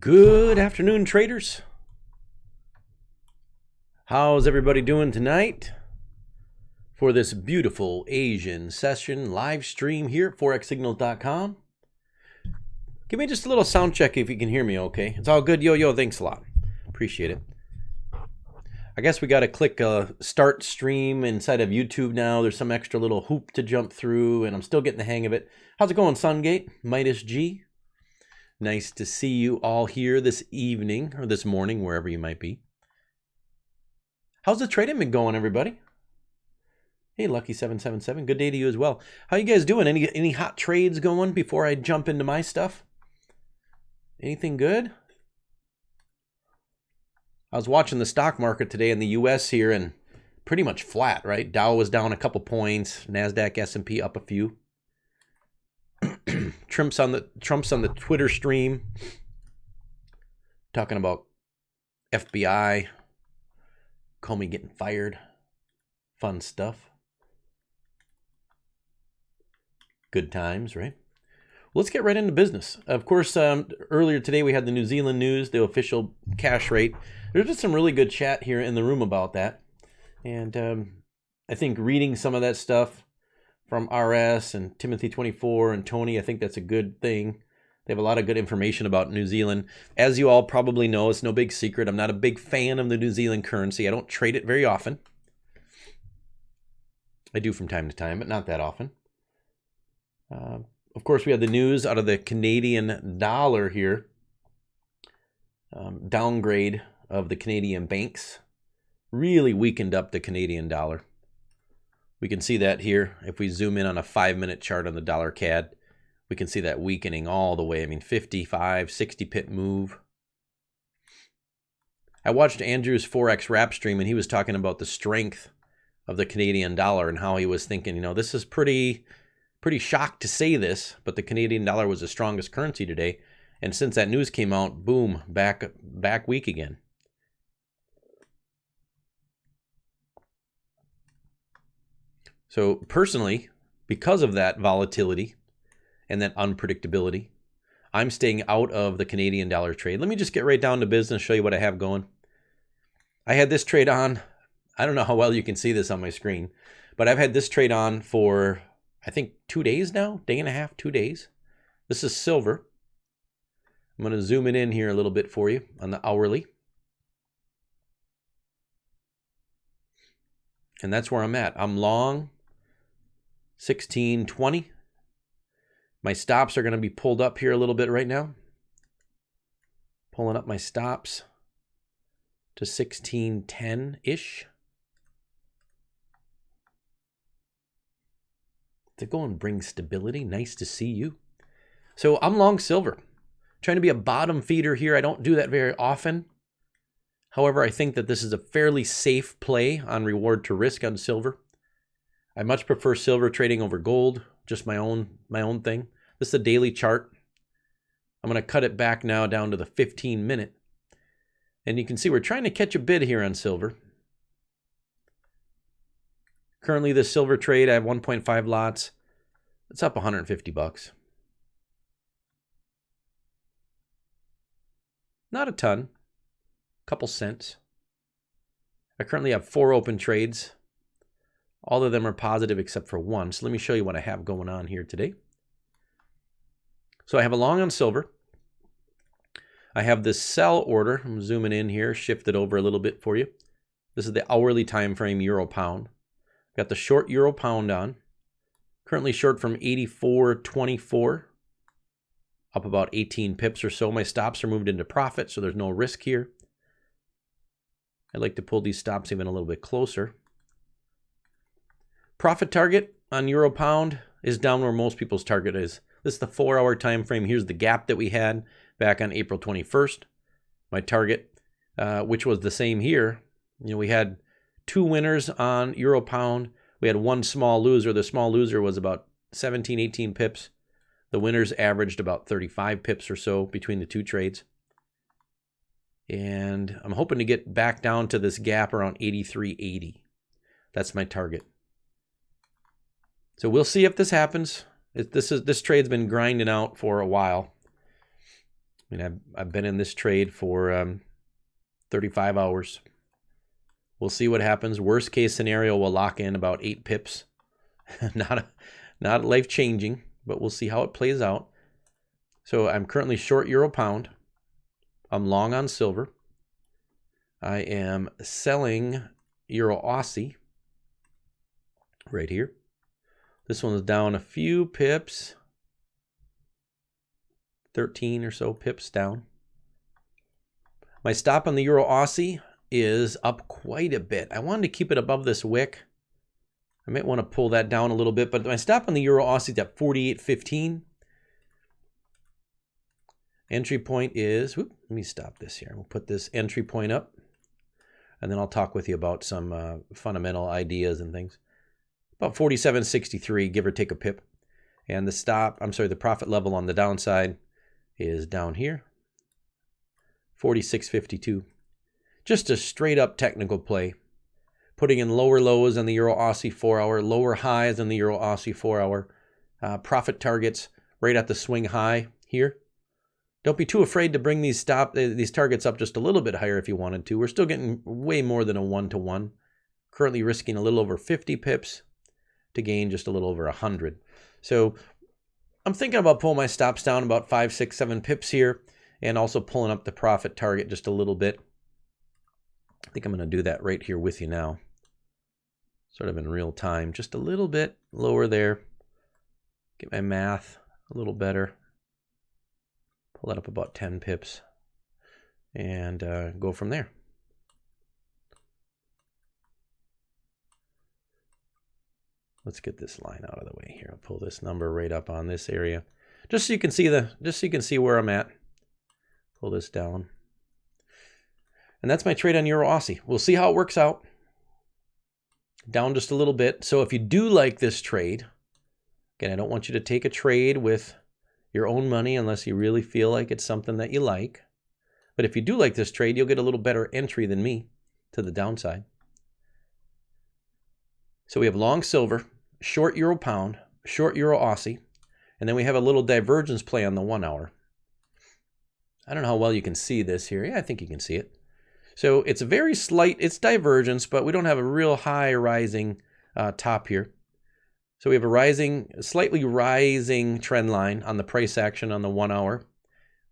Good afternoon, traders. How's everybody doing tonight for this beautiful Asian session live stream here at forexsignals.com? Give me just a little sound check if you can hear me okay. It's all good. Yo, thanks a lot. Appreciate it. I guess we got to click start stream inside of YouTube now. There's some extra little hoop to jump through, and I'm still getting the hang of it. How's it going, Sungate? Midas G? Nice to see you all here this evening or this morning, wherever you might be. How's the trading been going, everybody? Hey, Lucky777, good day to you as well. How you guys doing? Any hot trades going before I jump into my stuff? Anything good? I was watching the stock market today in the U.S. here and pretty much flat, right? Dow was down a couple points, NASDAQ, S&P up a few. Trump's on the Twitter stream talking about FBI, Comey getting fired, fun stuff. Good times, right? Let's get right into business. Of course, earlier today we had the New Zealand news, the official cash rate. There's just some really good chat here in the room about that. And I think reading some of that stuff from RS and Timothy24 and Tony, I think that's a good thing. They have a lot of good information about New Zealand. As you all probably know, it's no big secret. I'm not a big fan of the New Zealand currency. I don't trade it very often. I do from time to time, but not that often. Of course, we had the news out of the Canadian dollar here. Downgrade of the Canadian banks really weakened up the Canadian dollar. We can see that here. If we zoom in on a 5-minute chart on the dollar CAD, we can see that weakening all the way. I mean, 55, 60 pip move. I watched Andrew's Forex rap stream, and he was talking about the strength of the Canadian dollar and how he was thinking, this is pretty shocked to say this, but the Canadian dollar was the strongest currency today. And since that news came out, boom, back weak again. So personally, because of that volatility and that unpredictability, I'm staying out of the Canadian dollar trade. Let me just get right down to business, show you what I have going. I had this trade on. I don't know how well you can see this on my screen, but I've had this trade on for, I think, 2 days now, day and a half, 2 days. This is silver. I'm going to zoom it in here a little bit for you on the hourly. And that's where I'm at. I'm long 1620. My stops are going to be pulled up here a little bit right now. Pulling up my stops to 1610-ish. To go and bring stability. Nice to see you. So I'm long silver. Trying to be a bottom feeder here. I don't do that very often. However, I think that this is a fairly safe play on reward to risk on silver. I much prefer silver trading over gold, just my own thing. This is a daily chart. I'm going to cut it back now down to the 15-minute. And you can see we're trying to catch a bid here on silver. Currently, the silver trade, I have 1.5 lots. It's up 150 bucks. Not a ton. Couple cents. I currently have 4 open trades. All of them are positive except for one. So let me show you what I have going on here today. So I have a long on silver. I have this sell order. I'm zooming in here, shift it over a little bit for you. This is the hourly time frame euro pound. Got the short euro pound on. Currently short from 84.24. Up about 18 pips or so. My stops are moved into profit, so there's no risk here. I'd like to pull these stops even a little bit closer. Profit target on euro pound is down where most people's target is. This is the 4-hour time frame. Here's the gap that we had back on April 21st. My target, which was the same here. We had 2 winners on euro pound. We had 1 small loser. The small loser was about 17, 18 pips. The winners averaged about 35 pips or so between the 2 trades. And I'm hoping to get back down to this gap around 83.80. That's my target. So we'll see if this happens. This trade's been grinding out for a while. And I've been in this trade for 35 hours. We'll see what happens. Worst case scenario, we'll lock in about 8 pips. not life changing, but we'll see how it plays out. So I'm currently short euro pound. I'm long on silver. I am selling euro Aussie right here. This one's down a few pips, 13 or so pips down. My stop on the euro Aussie is up quite a bit. I wanted to keep it above this wick. I might want to pull that down a little bit, but my stop on the euro Aussie is at 48.15. Entry point is, let me stop this here. We'll put this entry point up, and then I'll talk with you about some fundamental ideas and things. About 47.63, give or take a pip. And the profit level on the downside is down here, 46.52. Just a straight up technical play. Putting in lower lows on the Euro Aussie 4 hour, lower highs on the Euro Aussie 4 hour. Profit targets right at the swing high here. Don't be too afraid to bring these targets up just a little bit higher if you wanted to. We're still getting way more than a 1-to-1. Currently risking a little over 50 pips to gain just a little over 100. So I'm thinking about pulling my stops down about 5, 6, 7 pips here, and also pulling up the profit target just a little bit. I think I'm going to do that right here with you now, sort of in real time, just a little bit lower there. Get my math a little better. Pull that up about 10 pips and go from there. Let's get this line out of the way here. I'll pull this number right up on this area, just so you can see where I'm at. Pull this down. And that's my trade on Euro Aussie. We'll see how it works out. Down just a little bit. So if you do like this trade, again, I don't want you to take a trade with your own money unless you really feel like it's something that you like. But if you do like this trade, you'll get a little better entry than me to the downside. So we have long silver, short euro pound, short euro Aussie, and then we have a little divergence play on the 1 hour. I don't know how well you can see this here. Yeah, I think you can see it. So it's a very slight, it's divergence, but we don't have a real high rising top here. So we have a slightly rising trend line on the price action on the 1 hour.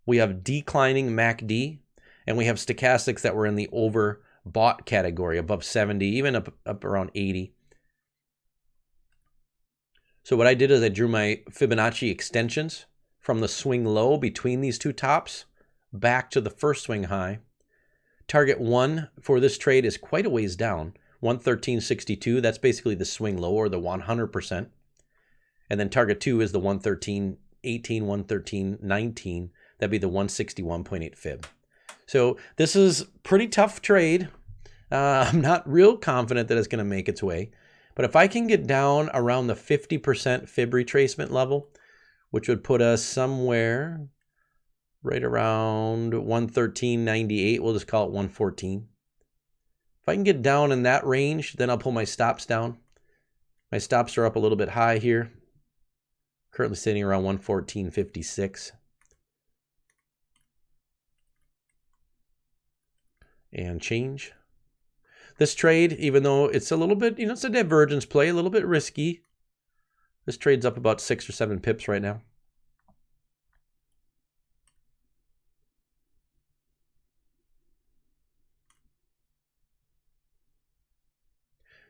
We have declining MACD, and we have stochastics that were in the overbought category, above 70, even up around 80. So what I did is I drew my Fibonacci extensions from the swing low between these two tops back to the first swing high. Target 1 for this trade is quite a ways down, 113.62. That's basically the swing low, or the 100%. And then target 2 is the 113.18, 113.19. That'd be the 161.8 fib. So this is pretty tough trade. I'm not real confident that it's going to make its way. But if I can get down around the 50% fib retracement level, which would put us somewhere right around 113.98, we'll just call it 114. If I can get down in that range, then I'll pull my stops down. My stops are up a little bit high here. Currently sitting around 114.56. And change. This trade, even though it's a little bit, it's a divergence play, a little bit risky. This trade's up about 6 or 7 pips right now.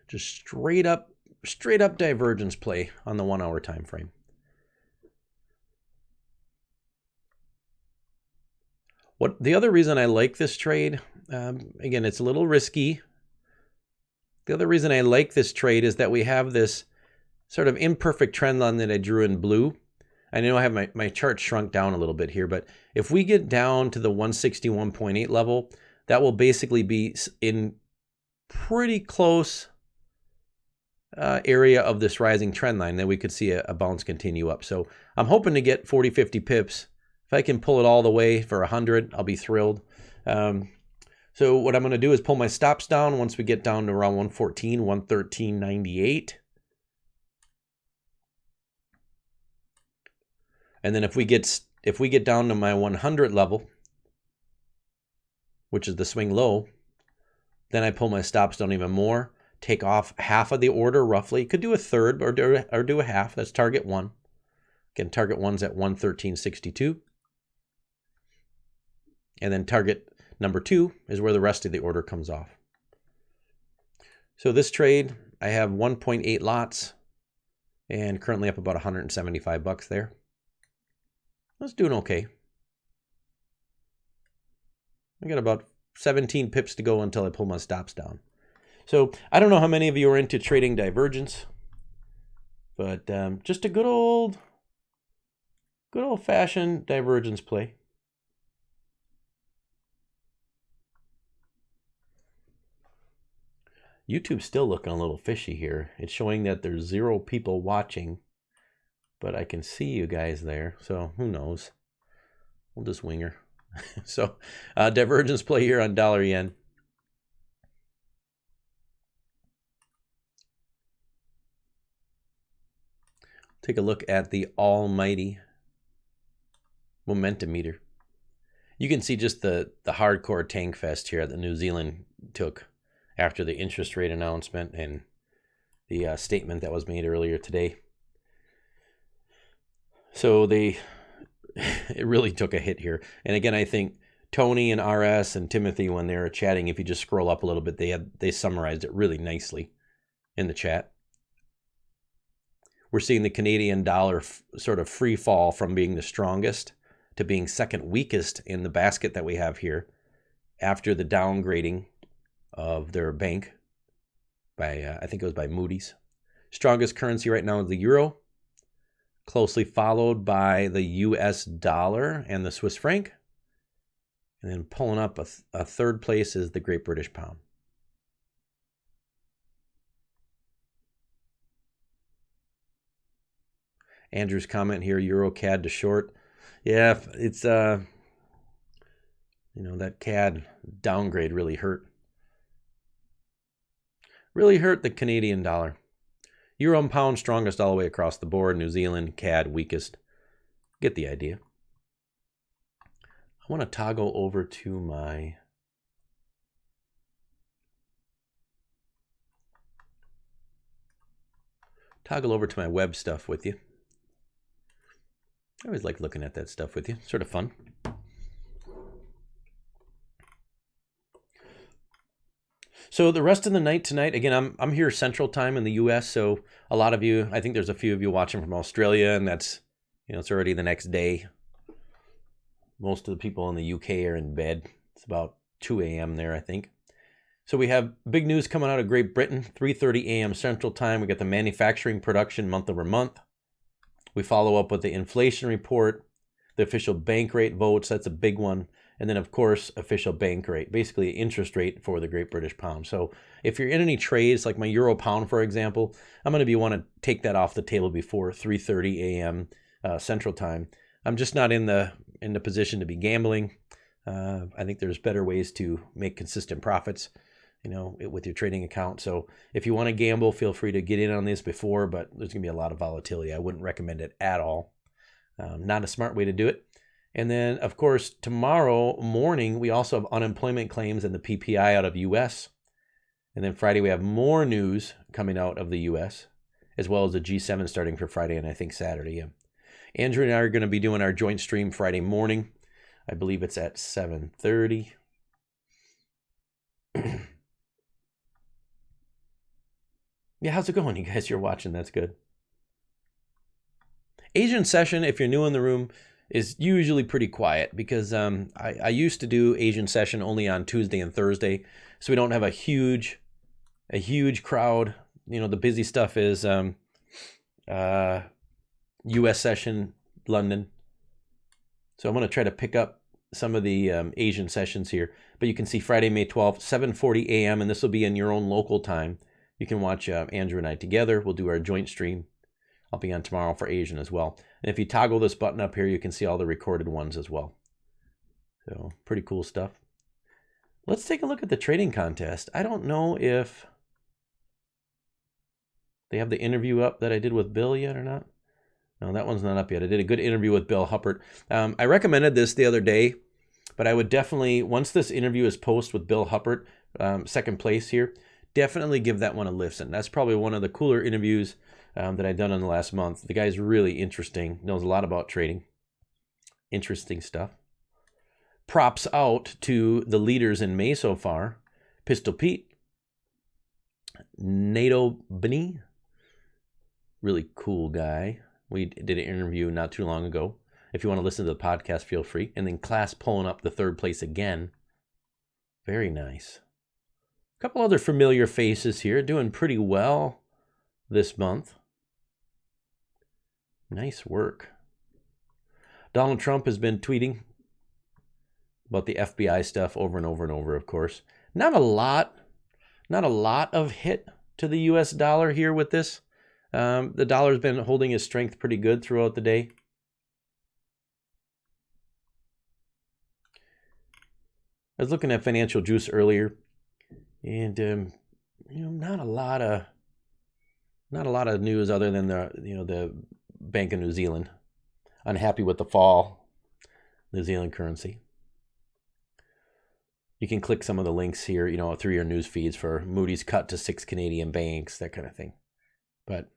Just straight up divergence play on the 1 hour time frame. The other reason I like this trade, again, it's a little risky. The other reason I like this trade is that we have this sort of imperfect trend line that I drew in blue. I know I have my chart shrunk down a little bit here, but if we get down to the 161.8 level, that will basically be in pretty close area of this rising trend line that we could see a bounce continue up. So I'm hoping to get 40, 50 pips. If I can pull it all the way for 100, I'll be thrilled. So what I'm going to do is pull my stops down once we get down to around 114, 113.98. And then if we get if we get down to my 100 level, which is the swing low, then I pull my stops down even more, take off half of the order roughly. Could do a third or do a half. That's target 1. Again, target 1's at 113.62. And then target number 2 is where the rest of the order comes off. So this trade, I have 1.8 lots and currently up about 175 bucks there. That's doing okay. I got about 17 pips to go until I pull my stops down. So I don't know how many of you are into trading divergence, but just a good old-fashioned divergence play. YouTube's still looking a little fishy here. It's showing that there's 0 people watching, but I can see you guys there, so who knows? We'll just wing her. So divergence play here on dollar yen. Take a look at the almighty momentum meter. You can see just the hardcore tank fest here that New Zealand took after the interest rate announcement and the statement that was made earlier today. So it really took a hit here. And again, I think Tony and RS and Timothy, when they were chatting, if you just scroll up a little bit, they summarized it really nicely in the chat. We're seeing the Canadian dollar sort of free fall from being the strongest to being second weakest in the basket that we have here after the downgrading of their bank by, I think it was by Moody's. Strongest currency right now is the euro, closely followed by the US dollar and the Swiss franc. And then pulling up a third place is the Great British Pound. Andrew's comment here, Euro CAD to short. Yeah, it's, that CAD downgrade really hurt. Really hurt the Canadian dollar. Euro and pound strongest all the way across the board. New Zealand, CAD weakest. Get the idea. I want to toggle over to my web stuff with you. I always like looking at that stuff with you. Sort of fun. So the rest of the night tonight, again, I'm here Central Time in the U.S., so a lot of you, I think there's a few of you watching from Australia, and that's, it's already the next day. Most of the people in the U.K. are in bed. It's about 2 a.m. there, I think. So we have big news coming out of Great Britain, 3:30 a.m. Central Time. We got the manufacturing production month over month. We follow up with the inflation report, the official bank rate votes, that's a big one. And then, of course, official bank rate, basically interest rate for the Great British Pound. So if you're in any trades, like my Euro Pound, for example, I'm going to want to take that off the table before 3:30 a.m. Central Time. I'm just not in the position to be gambling. I think there's better ways to make consistent profits, with your trading account. So if you want to gamble, feel free to get in on this before, but there's going to be a lot of volatility. I wouldn't recommend it at all. Not a smart way to do it. And then, of course, tomorrow morning, we also have unemployment claims and the PPI out of U.S. And then Friday, we have more news coming out of the U.S., as well as the G7 starting for Friday and I think Saturday. Yeah. Andrew and I are going to be doing our joint stream Friday morning. I believe it's at 7:30. Yeah, how's it going, you guys? You're watching. That's good. Asian session, if you're new in the room, is usually pretty quiet because I used to do Asian session only on Tuesday and Thursday, so we don't have a huge crowd. The busy stuff is U.S. session, London. So I'm going to try to pick up some of the Asian sessions here. But you can see Friday, May 12th, 7:40 a.m., and this will be in your own local time. You can watch Andrew and I together. We'll do our joint stream. I'll be on tomorrow for Asian as well. And if you toggle this button up here, you can see all the recorded ones as well. So pretty cool stuff. Let's take a look at the trading contest. I don't know if they have the interview up that I did with Bill yet or not. No, that one's not up yet. I did a good interview with Bill Huppert. I recommended this the other day, but I would definitely, once this interview is posted with Bill Huppert, second place here, definitely give that one a listen. That's probably one of the cooler interviews that I've done in the last month. The guy's really interesting, knows a lot about trading. Interesting stuff. Props out to the leaders in May so far. Pistol Pete, NATO Bney, really cool guy. We did an interview not too long ago. If you want to listen to the podcast, feel free. And then Class pulling up the third place again. Very nice. A couple other familiar faces here doing pretty well this month. Nice work. Donald Trump has been tweeting about the FBI stuff over and over and over, of course. Not a lot of hit to the US dollar here with this. The dollar's been holding its strength pretty good throughout the day. I was looking at Financial Juice earlier, and not a lot of news other than the Bank of New Zealand unhappy with the fall New Zealand currency. You can click some of the links here, through your news feeds for Moody's cut to 6 Canadian banks, that kind of thing. But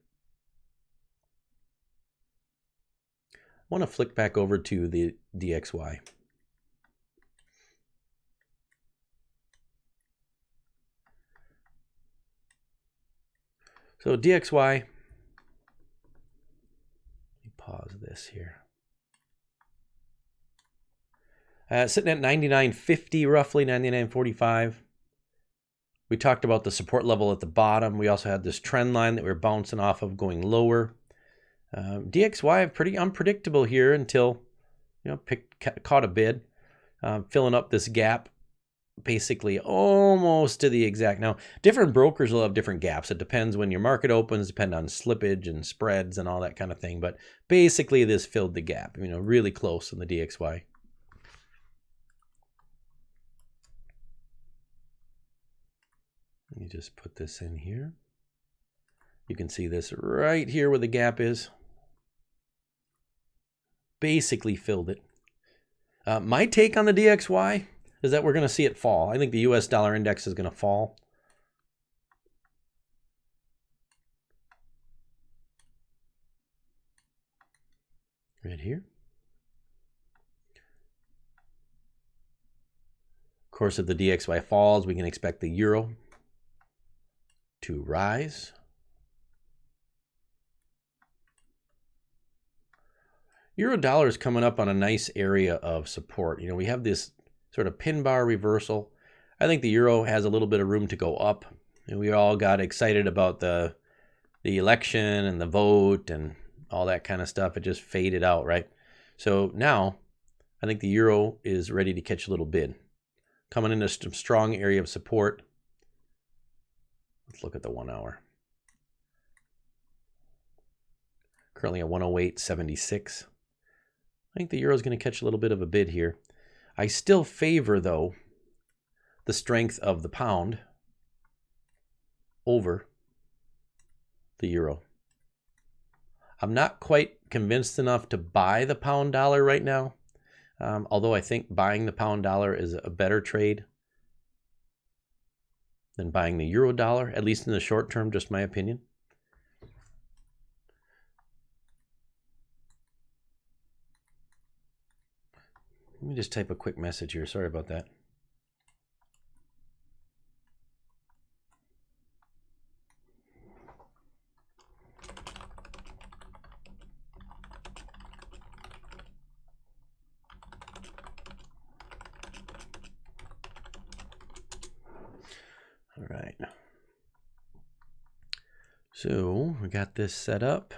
I want to flick back over to the DXY. So DXY, let me pause this here. Sitting at 99.50 roughly, 99.45. We talked about the support level at the bottom. We also had this trend line that we were bouncing off of going lower. DXY pretty unpredictable here until caught a bid, filling up this gap basically almost to the exact. Now, different brokers will have different gaps. It depends when your market opens, depend on slippage and spreads and all that kind of thing. But basically this filled the gap, really close in the DXY. Let me just put this in here. You can see this right here where the gap is. Basically filled it. My take on the DXY is that we're going to see it fall. I think the US dollar index is going to fall. Right here. Of course, if the DXY falls, we can expect the euro to rise. Euro dollar is coming up on a nice area of support. We have this sort of pin bar reversal. I think the euro has a little bit of room to go up. And we all got excited about the election and the vote and all that kind of stuff. It just faded out, right? So now I think the euro is ready to catch a little bid. Coming in a strong area of support. Let's look at the 1 hour. Currently at 108.76. I think the euro is going to catch a little bit of a bid here. I still favor, though, the strength of the pound over the euro. I'm not quite convinced enough to buy the pound dollar right now, although I think buying the pound dollar is a better trade than buying the euro dollar, at least in the short term, just my opinion. Let me just type a quick message here. Sorry about that. All right. So we got this set up.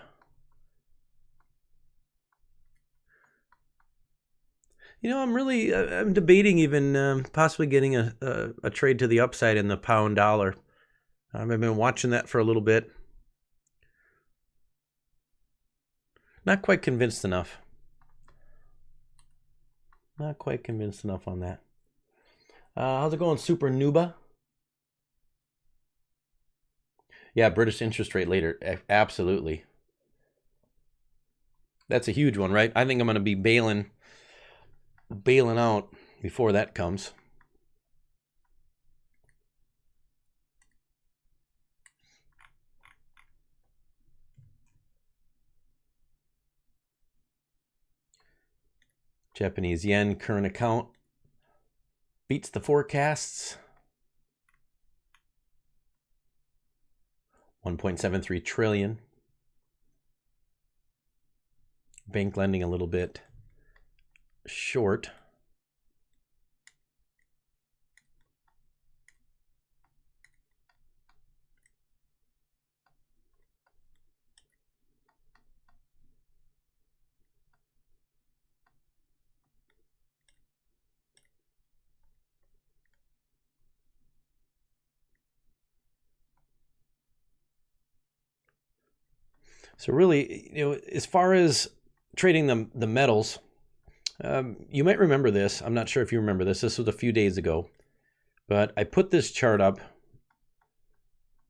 I'm debating even possibly getting a trade to the upside in the pound dollar. I've been watching that for a little bit. Not quite convinced enough. Not quite convinced enough on that. How's it going, Super Nuba? Yeah, British interest rate later. Absolutely. That's a huge one, right? I think I'm going to be bailing out before that comes. Japanese yen current account beats the forecasts. 1.73 trillion. Bank lending a little bit short. So really, as far as trading the metals, you might remember this. I'm not sure if you remember this. This was a few days ago, but I put this chart up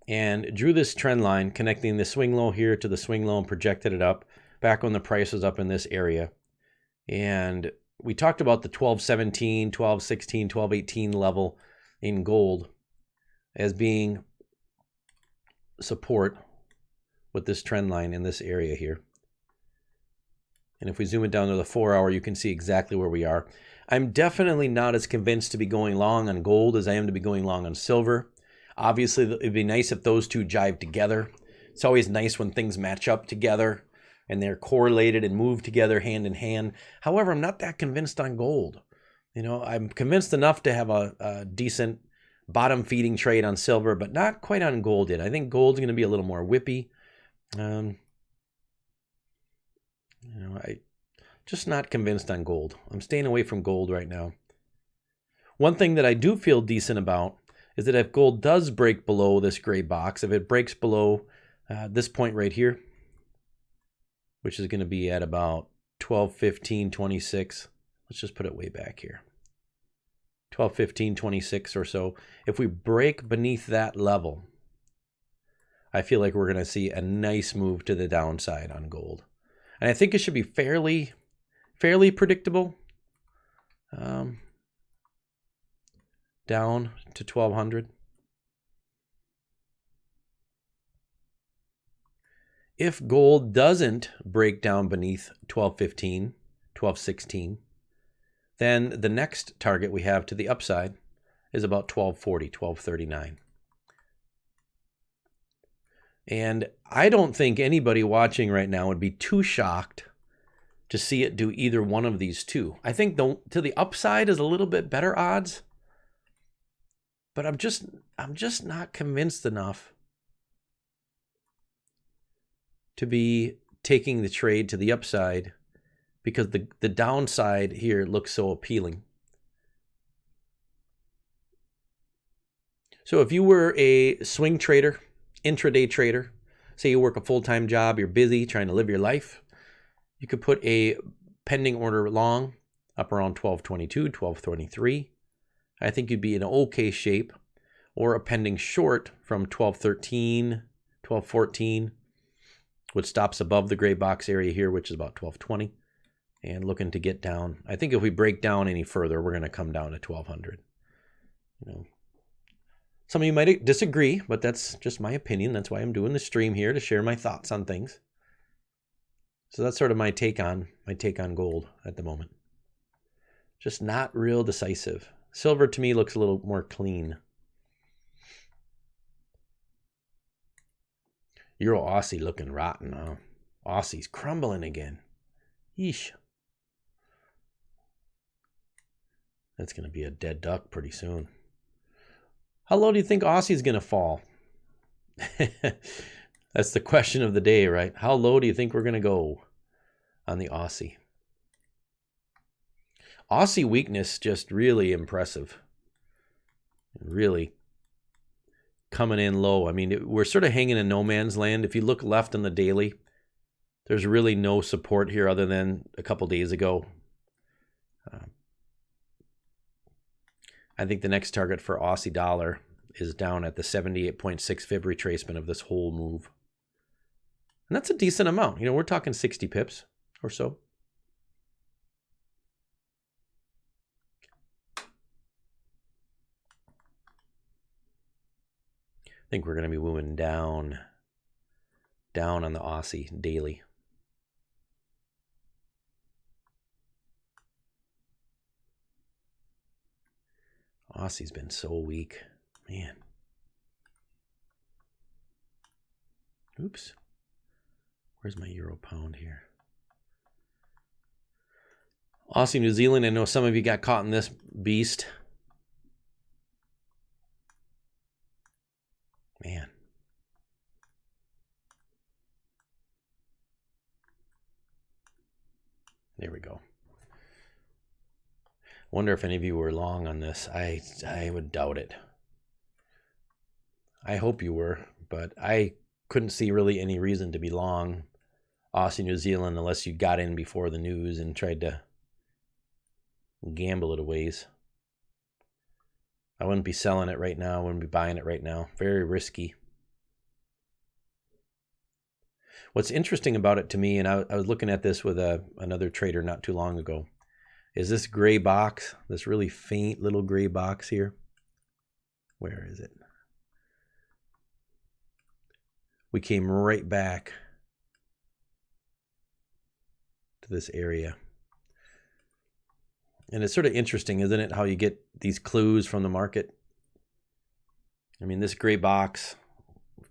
and drew this trend line connecting the swing low here to the swing low and projected it up back when the price was up in this area. And we talked about the 1217, 1216, 1218 level in gold as being support with this trend line in this area here. And if we zoom it down to the 4 hour, you can see exactly where we are. I'm definitely not as convinced to be going long on gold as I am to be going long on silver. Obviously, it'd be nice if those two jive together. It's always nice when things match up together and they're correlated and move together hand in hand. However, I'm not that convinced on gold. I'm convinced enough to have a decent bottom feeding trade on silver, but not quite on gold yet. I think gold's going to be a little more whippy. I'm just not convinced on gold. I'm staying away from gold right now. One thing that I do feel decent about is that if gold does break below this gray box, if it breaks below this point right here, which is going to be at about 12:15:26, let's just put it way back here, 12:15:26 or so. If we break beneath that level, I feel like we're going to see a nice move to the downside on gold. And I think it should be fairly predictable. Down to 1200. If gold doesn't break down beneath 1215, 1216, then the next target we have to the upside is about 1240, 1239. And I don't think anybody watching right now would be too shocked to see it do either one of these two. I think to the upside is a little bit better odds, but I'm just not convinced enough to be taking the trade to the upside because the downside here looks so appealing. So if you were a swing trader, intraday trader, say you work a full-time job, you're busy trying to live your life, you could put a pending order long up around 1222, 1223. I think you'd be in okay shape, or a pending short from 1213, 1214, which stops above the gray box area here, which is about 1220, and looking to get down. I think if we break down any further, we're going to come down to 1200. Some of you might disagree, but that's just my opinion. That's why I'm doing the stream here, to share my thoughts on things. So that's sort of my take on gold at the moment. Just not real decisive. Silver to me looks a little more clean. Euro Aussie looking rotten, huh? Aussie's crumbling again. Yeesh. That's going to be a dead duck pretty soon. How low do you think Aussie's going to fall? That's the question of the day, right? How low do you think we're going to go on the Aussie? Aussie weakness just really impressive. Really coming in low. I mean, we're sort of hanging in no man's land. If you look left on the daily, there's really no support here other than a couple days ago. I think the next target for Aussie dollar is down at the 78.6 fib retracement of this whole move. And that's a decent amount. We're talking 60 pips. or so. I think we're going to be moving down on the Aussie daily. Aussie's been so weak, man. Oops. Where's my euro pound here? Aussie, New Zealand. I know some of you got caught in this beast. Man. There we go. Wonder if any of you were long on this. I would doubt it. I hope you were, but I couldn't see really any reason to be long Aussie, New Zealand unless you got in before the news and tried to gamble it a ways. I wouldn't be selling it right now. I wouldn't be buying it right now. Very risky. What's interesting about it to me, and I was looking at this with another trader not too long ago, is this gray box, this really faint little gray box here. Where is it? We came right back to this area. And it's sort of interesting, isn't it, how you get these clues from the market? I mean, this gray box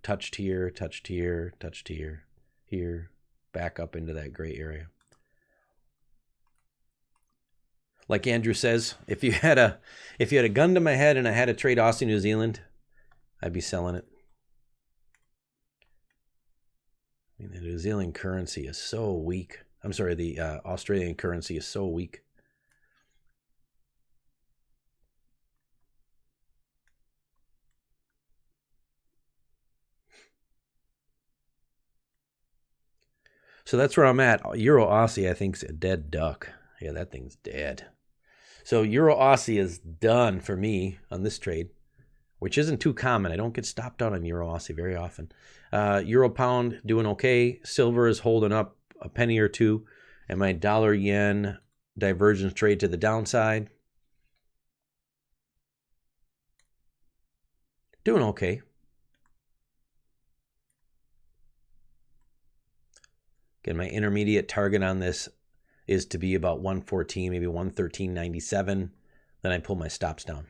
touched here, touched here, touched here, here, back up into that gray area. Like Andrew says, if you had a gun to my head and I had to trade Aussie, New Zealand, I'd be selling it. I mean, the New Zealand currency is so weak. I'm sorry, the Australian currency is so weak. So that's where I'm at. Euro Aussie, I think, is a dead duck. Yeah, that thing's dead. So Euro Aussie is done for me on this trade, which isn't too common. I don't get stopped out on Euro Aussie very often. Euro Pound doing okay. Silver is holding up a penny or two. And my dollar yen divergence trade to the downside. Doing okay. Again, my intermediate target on this is to be about 114, maybe 113.97. Then I pull my stops down.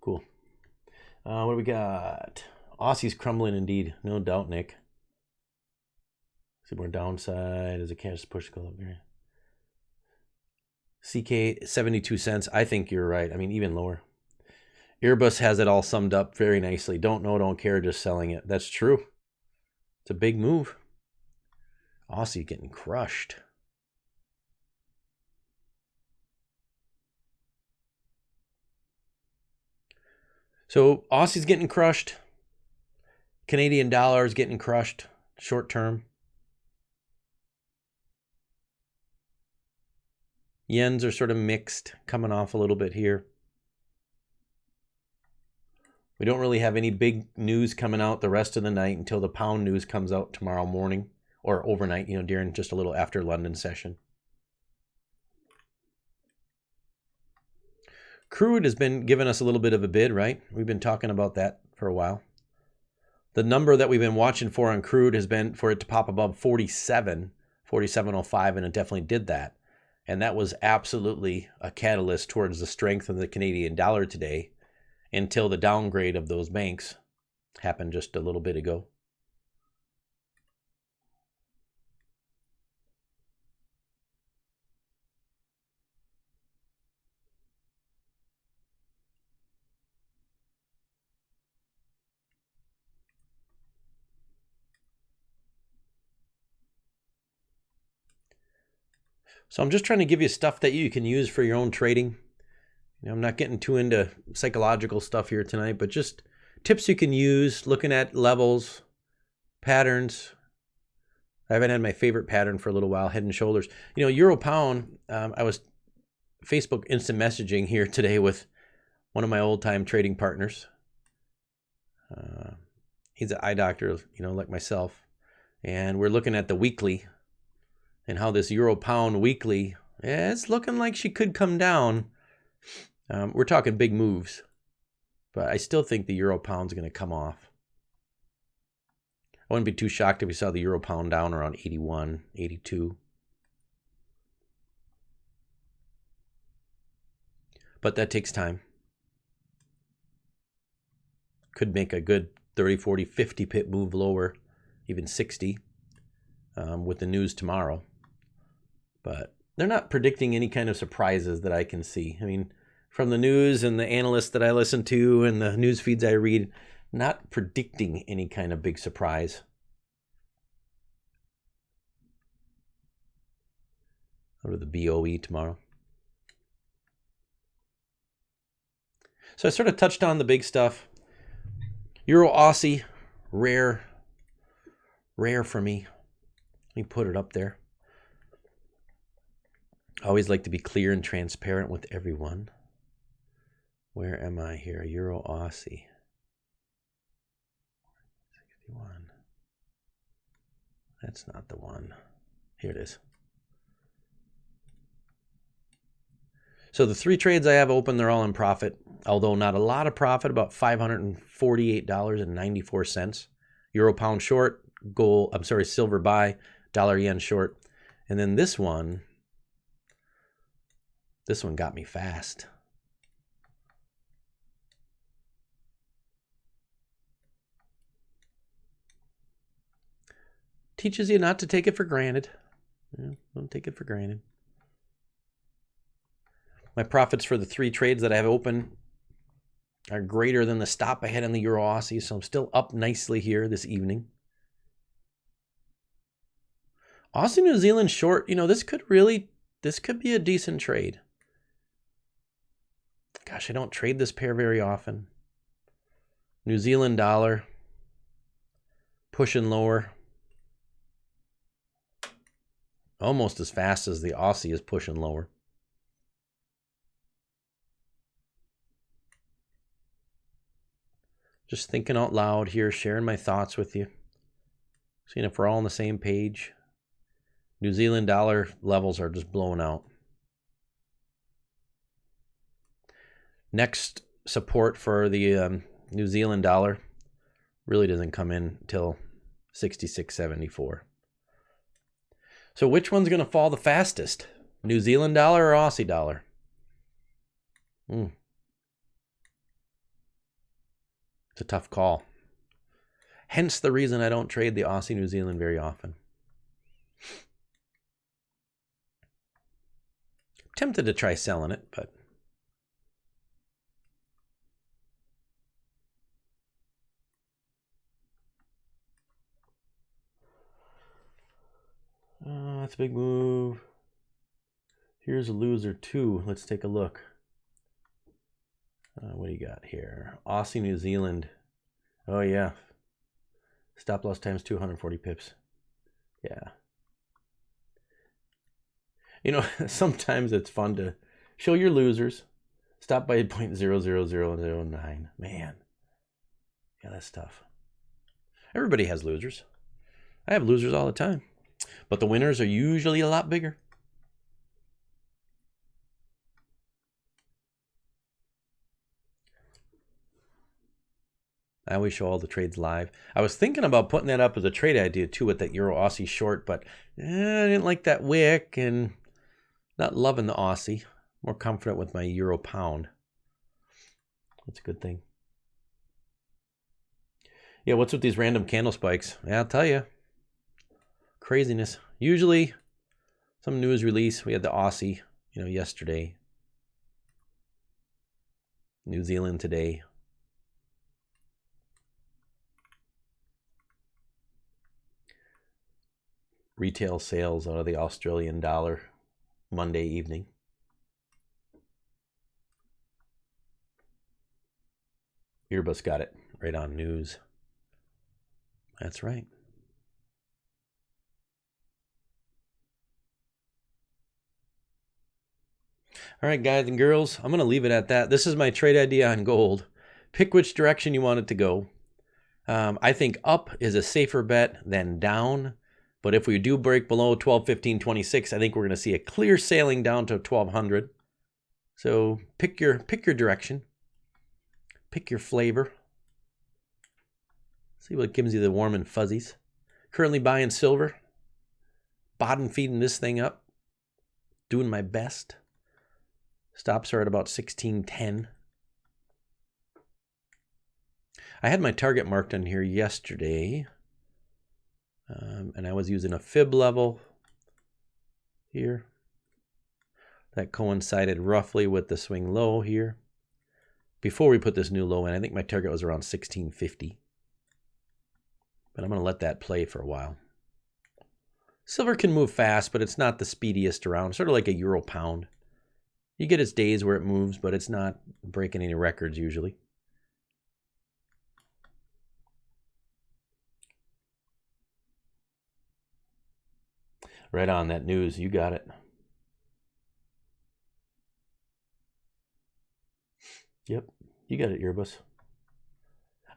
Cool. What do we got? Aussie's crumbling indeed. No doubt, Nick. See more downside as a cash push go up here. CK 72 cents. I think you're right. I mean, even lower. Airbus has it all summed up very nicely. Don't know, don't care, just selling it. That's true. It's a big move. Aussie getting crushed. So Aussie's getting crushed. Canadian dollar is getting crushed short term. Yens are sort of mixed, coming off a little bit here. We don't really have any big news coming out the rest of the night until the pound news comes out tomorrow morning or overnight, during just a little after London session. Crude has been giving us a little bit of a bid, right? We've been talking about that for a while. The number that we've been watching for on crude has been for it to pop above 47.05, and it definitely did that. And that was absolutely a catalyst towards the strength of the Canadian dollar today until the downgrade of those banks happened just a little bit ago. So I'm just trying to give you stuff that you can use for your own trading. I'm not getting too into psychological stuff here tonight, but just tips you can use, looking at levels, patterns. I haven't had my favorite pattern for a little while, head and shoulders. Euro pound, I was Facebook instant messaging here today with one of my old-time trading partners. He's an eye doctor, like myself. And we're looking at the weekly and how this euro pound weekly, it's looking like she could come down. We're talking big moves, but I still think the euro pound's going to come off. I wouldn't be too shocked if we saw the euro pound down around 81, 82. But that takes time. Could make a good 30, 40, 50 pip move lower, even 60 with the news tomorrow. But they're not predicting any kind of surprises that I can see. I mean, from the news and the analysts that I listen to and the news feeds I read, not predicting any kind of big surprise. Go to the BOE tomorrow. So I sort of touched on the big stuff. Euro Aussie, rare for me. Let me put it up there. I always like to be clear and transparent with everyone. Where am I here? Euro Aussie. 61. That's not the one. Here it is. So the 3 trades I have open, they're all in profit, although not a lot of profit, about $548.94. Euro pound short, silver buy, dollar yen short. And then this one got me fast. Teaches you not to take it for granted. Don't take it for granted. My profits for the 3 trades that I have open are greater than the stop I had in the Euro Aussie, so I'm still up nicely here this evening. Aussie New Zealand short, this could be a decent trade. Gosh, I don't trade this pair very often. New Zealand dollar pushing lower. Almost as fast as the Aussie is pushing lower. Just thinking out loud here, sharing my thoughts with you. Seeing if we're all on the same page. New Zealand dollar levels are just blowing out. Next support for the New Zealand dollar really doesn't come in until 66.74. So which one's going to fall the fastest? New Zealand dollar or Aussie dollar? It's a tough call. Hence the reason I don't trade the Aussie New Zealand very often. Tempted to try selling it, but that's a big move. Here's a loser too. Let's take a look. What do you got here? Aussie New Zealand. Oh yeah. Stop loss times 240 pips. Yeah. Sometimes it's fun to show your losers. Stop by 0.00009. Man. Yeah, that's tough. Everybody has losers. I have losers all the time. But the winners are usually a lot bigger. I always show all the trades live. I was thinking about putting that up as a trade idea too with that Euro Aussie short, but I didn't like that wick and not loving the Aussie. More confident with my Euro pound. That's a good thing. Yeah, what's with these random candle spikes? Yeah, I'll tell you. Craziness. Usually some news release. We had the Aussie, yesterday. New Zealand today. Retail sales out of the Australian dollar Monday evening. Earbus got it right on news. That's right. All right, guys and girls, I'm going to leave it at that. This is my trade idea on gold. Pick which direction you want it to go. I think up is a safer bet than down. But if we do break below 1215.26, I think we're going to see a clear sailing down to 1200. So pick your direction. Pick your flavor. See what gives you the warm and fuzzies. Currently buying silver. Bottom feeding this thing up. Doing my best. Stops are at about 1610. I had my target marked on here yesterday. And I was using a fib level here. That coincided roughly with the swing low here. Before we put this new low in, I think my target was around 1650. But I'm going to let that play for a while. Silver can move fast, but it's not the speediest around. Sort of like a euro pound. You get its days where it moves, but it's not breaking any records usually. Right on, that news. You got it. Yep, you got it, Earbus.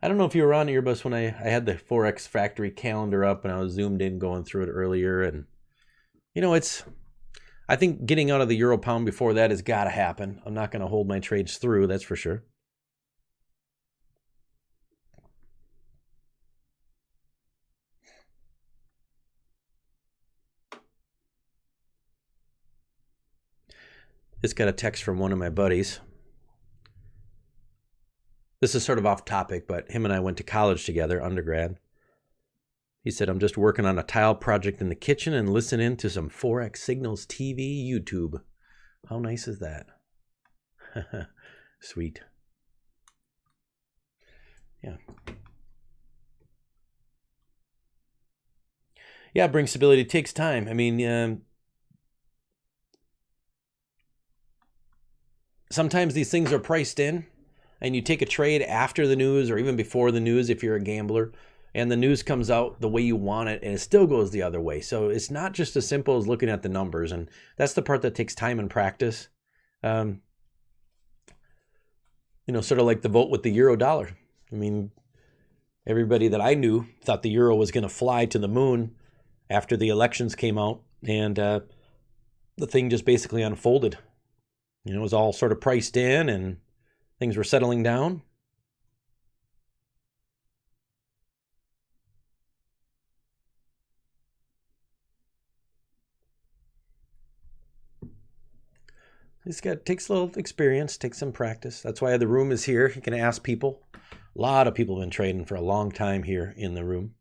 I don't know if you were on Earbus when I had the Forex Factory calendar up and I was zoomed in going through it earlier. And, you know, I think getting out of the euro pound before that has got to happen. I'm not going to hold my trades through, that's for sure. Just got a text from one of my buddies. This is sort of off topic, but him and I went to college together, undergrad. He said, I'm just working on a tile project in the kitchen and listening to some Forex Signals TV YouTube. How nice is that? Sweet. Yeah. Yeah, bring stability. It takes time. I mean, sometimes these things are priced in and you take a trade after the news or even before the news if you're a gambler and the news comes out the way you want it and it still goes the other way. So it's not just as simple as looking at the numbers, and that's the part that takes time and practice. You know, sort of like the vote with the euro dollar. I mean, everybody that I knew thought the euro was going to fly to the moon after the elections came out, and the thing just basically unfolded. You know, it was all sort of priced in and things were settling down. Takes a little experience, takes some practice. That's why the room is here. You can ask people. A lot of people have been trading for a long time here in the room.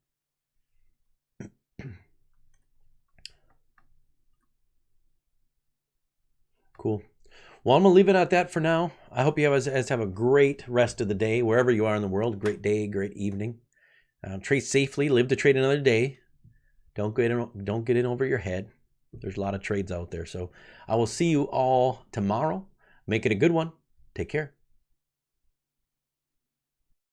Cool. Well, I'm going to leave it at that for now. I hope you guys have a great rest of the day, wherever you are in the world. Great day, great evening. Trade safely. Live to trade another day. Don't get in over your head. There's a lot of trades out there. So I will see you all tomorrow. Make it a good one. Take care.